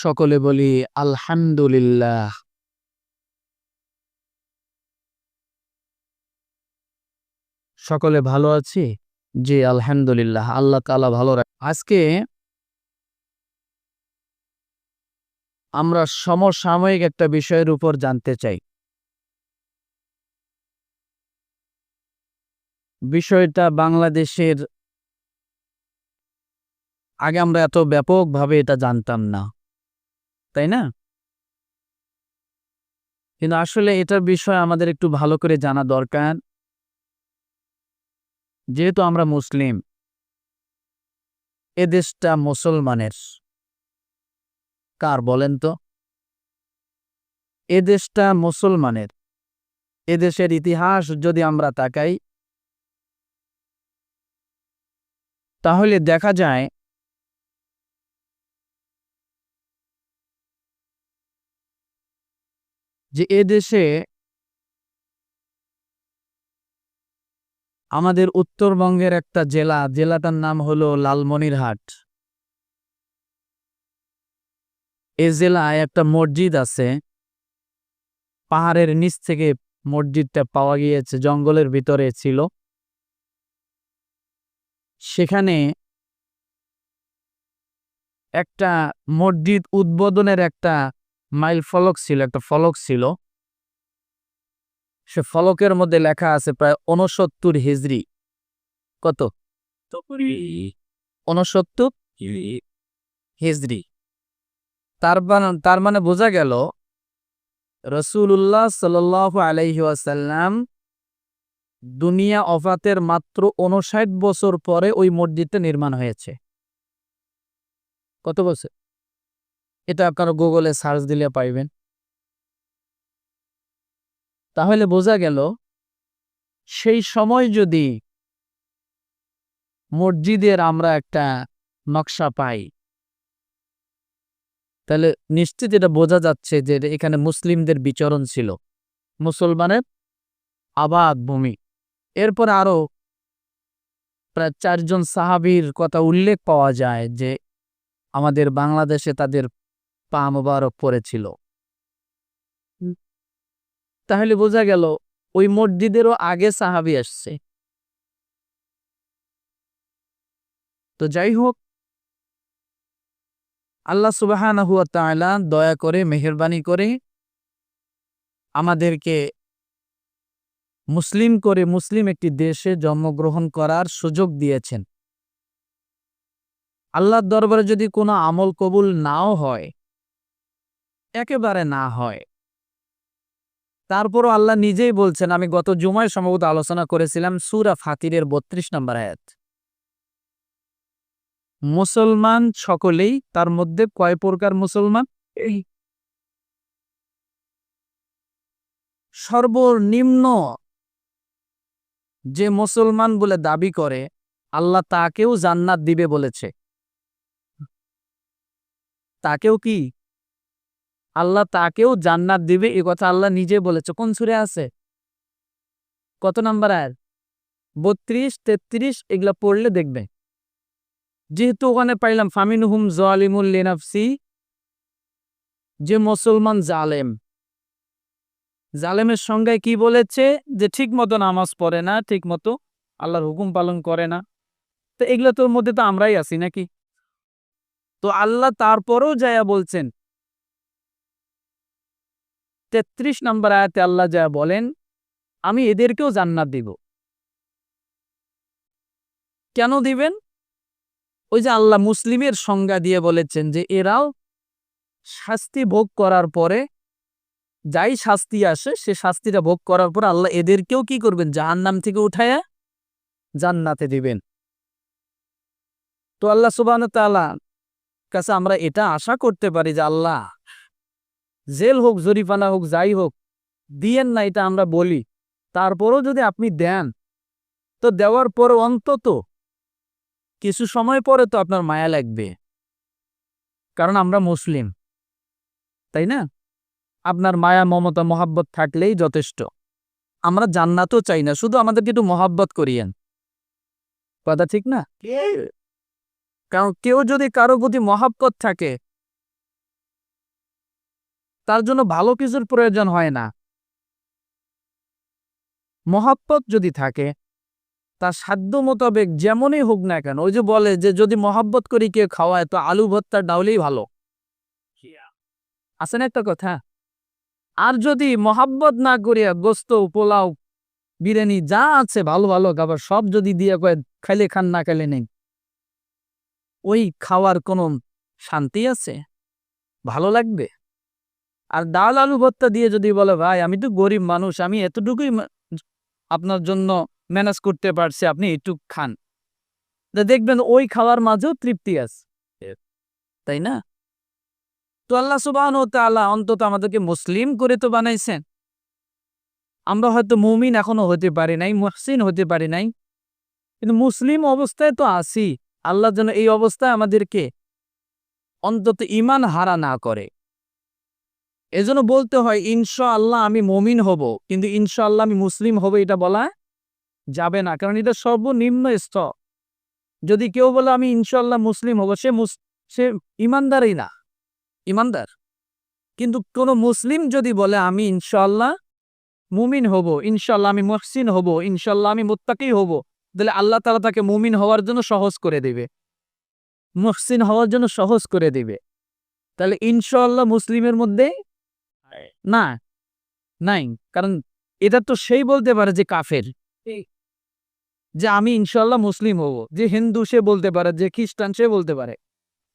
সকলে বলি আলহামদুলিল্লাহ। সকলে ভালো আছি? জি, আলহামদুলিল্লাহ। আল্লাহ তাআলা ভালো আজকে আমরা সমসাময়িক একটা বিষয়ের উপর জানতে চাই। বিষয়টা বাংলাদেশের আগে আমরা এত ব্যাপকভাবে এটা জানতাম না, তাই না? কিন্তু আসলে এটার বিষয়ে আমাদের একটু ভালো করে জানা দরকার। যেহেতু আমরা মুসলিম, এ দেশটা মুসলমানের। কার বলেন তো? এ দেশটা মুসলমানের। এদেশের ইতিহাস যদি আমরা তাকাই, তাহলে দেখা যায় যে এদেশে আমাদের উত্তরবঙ্গের একটা জেলাটার নাম হলো লালমনিরহাট। এ জেলায় একটা মসজিদ আছে। পাহাড়ের নিচ থেকে মসজিদটা পাওয়া গিয়েছে, জঙ্গলের ভিতরে ছিল। সেখানে একটা মসজিদ উদ্বোধনের একটা মাইল ফলক ছিল, একটা ফলক ছিল। সে ফলকের মধ্যে লেখা আছে প্রায় ৬৯ হিজরি। কত? ৬৯ হিজরি। তার মানে বোঝা গেল রাসূলুল্লাহ সাল্লাল্লাহু আলাইহি ওয়াসাল্লাম দুনিয়া ওফাতের মাত্র ৫৯ বছর পরে ওই মসজিদটা নির্মাণ হয়েছে। কত বছর? এটা আপনারা গুগলে সার্চ দিলে পাইবেন। তাহলে বোঝা গেল সেই সময় যদি মসজিদের আমরা একটা নকশা পাই, তাহলে নিশ্চিত এটা বোঝা যাচ্ছে যে এখানে মুসলিমদের বিচরণ ছিল, মুসলমানের আবাদ ভূমি। এরপর আরো প্রায় ৪ জন সাহাবীর কথা উল্লেখ পাওয়া যায় যে আমাদের বাংলাদেশে তাদের পা মোবারক পড়েছিল। তাহলে বোঝা গেল ওই মসজিদেরও আগে সাহাবী আসছে। তো যাই হোক, আল্লাহ সুবহানাহু ওয়া তাআলা দয়া করে, মেহেরবানি করে আমাদেরকে মুসলিম একটি দেশে জন্মগ্রহণ করার সুযোগ দিয়েছেন। আল্লাহর দরবারে যদি কোনো আমল কবুল নাও হয়, একেবারে না হয়, তারপরও আল্লাহ নিজেই বলছেন, আমি গত জুমায় সম্ভবত আলোচনা করেছিলাম সূরা ফাতিরের ৩২ নম্বর আয়াত। মুসলমান সকলেই, তার মধ্যে কয় প্রকার মুসলমান? সর্বনিম্ন যে মুসলমান বলে দাবি করে, আল্লাহ তাকেও জান্নাত দিবে বলেছে। তাকেও কি? আল্লাহ তাকেও জান্নাত দিবে, এ কথা আল্লাহ নিজে বলেছে। কোন সূরা আছে? কত নাম্বার আয়াত? ৩২, ৩৩ এগুলা পড়লে দেখবে। যেহেতু ওখানে পাইলাম ফামিনহুম যালিমুল লিনাফসি, যে মুসলমান জালেমের সংজ্ঞায় কি বলেছে? যে ঠিক মতো নামাজ পড়ে না, ঠিক মতো আল্লাহর হুকুম পালন করে না। তো এগুলো তোর মধ্যে তো আমরাই আছি নাকি? তো আল্লাহ তারপরও যায়া বলছেন, ৩৩ নম্বর আয়াতে আল্লাহ যা বলেন, আমি এদেরকেও জান্নাত দিব। কেন দিবেন? ওই যে আল্লাহ মুসলিমের সংজ্ঞা দিয়ে বলেছেন যে এরাও শাস্তি ভোগ করার পরে, যাই শাস্তি আসে সে শাস্তিটা ভোগ করার পর আল্লাহ এদেরকেও কি করবেন? জাহান্নাম থেকে উঠায়া জান্নাতে দিবেন। তো আল্লাহ সুবহানাহু ওয়া তাআলা কাছে আমরা এটা আশা করতে পারি যে আল্লাহ জেল হোক, জরিমানা হোক, যাই হোক, দিয়েন না, এটা আমরা বলি। তারপরও যদি আপনি দেন, তো দেওয়ার পর অন্তত কিছু সময় পরে তো আপনার মায়া লাগবে, কারণ আমরা মুসলিম, তাই না? আপনার মায়া, মমতা, মহাব্বত থাকলেই যথেষ্ট। আমরা জান্নাতও চাই না, শুধু আমাদেরকে একটু মহাব্বত করিয়েন। কথা ঠিক না? কারণ কেউ যদি কারো প্রতি মহাব্বত থাকে, তার জন্য ভালো কিছুর প্রয়োজন হয় না। মহব্বত যদি থাকে তার সাধ্য মোতাবেক যেমনই হোক না কেন, ওই যে বলে যে যদি মহব্বত করি কেউ খাওয়ায় তো আলু ভর্তা ডাউলেই ভালো, আছে না একটা কথা? আর যদি মহব্বত না করিয়া গোস্ত, পোলাও, বিরিয়ানি যা আছে ভালো ভালো খাবার সব যদি দিয়ে কয় খাইলে খান না খাইলে নেই, ওই খাওয়ার কোনো শান্তি আছে? ভালো লাগবে? আর ডাল আলু ভর্তা দিয়ে যদি বলে ভাই আমি তো গরিব মানুষ, আমি এতটুকুই আপনার জন্য ম্যানেজ করতে পারছি, আপনি একটু খান, দেখবেন ওই খাওয়ার মাঝেও তৃপ্তি আছে, তাই না? তো আল্লাহ সুবহানাহু ওয়া তাআলা অন্তত আমাদেরকে মুসলিম করে তো বানাইছেন। আমরা হয়তো মুমিন এখনো হতে পারি নাই, মুহসিন হতে পারি নাই, কিন্তু মুসলিম অবস্থায় তো আছি। আল্লাহ যেন এই অবস্থায় আমাদেরকে অন্তত ঈমান হারা না করে। এজন্য বলতে হয় ইনশাআল্লাহ আমি মুমিন হব, কিন্তু ইনশাআল্লাহ আমি মুসলিম হব এটা বলা যাবে না, কারণ এটা সর্বনিম্ন স্তর। যদি কেউ বলে আমি ইনশাআল্লাহ মুসলিম হব, সে ঈমানদারই না, ঈমানদার। কিন্তু কোন মুসলিম যদি বলে আমি ইনশাআল্লাহ মুমিন হব, ইনশাআল্লাহ আমি মুহসিন হব, ইনশাআল্লাহ আমি মুত্তাকি হব, তাহলে আল্লাহ তাআলা তাকে মুমিন হওয়ার জন্য সহজ করে দিবে, মুহসিন হওয়ার জন্য সহজ করে দিবে। তাহলে ইনশাআল্লাহ মুসলিমের মধ্যে না নাই, কারণ এটা তো সেই বলতে পারে যে কাফের, যে আমি ইনশাআল্লাহ মুসলিম হব, যে হিন্দু সে বলতে পারে, যে খ্রিস্টান সে বলতে পারে,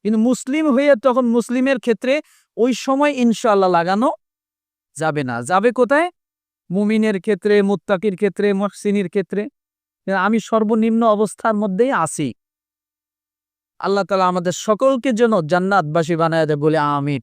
কিন্তু মুসলিম হয়ে তখন মুসলিমের ক্ষেত্রে ওই সময় ইনশাআল্লাহ লাগানো যাবে না। যাবে কোথায়? মুমিনের ক্ষেত্রে, মুত্তাকির ক্ষেত্রে, মুহসিনের ক্ষেত্রে। আমি সর্বনিম্ন অবস্থার মধ্যেই আছি। আল্লাহ তাআলা আমাদের সকলকে যেন জান্নাতবাসী বানায় দেয় বলে আমিন।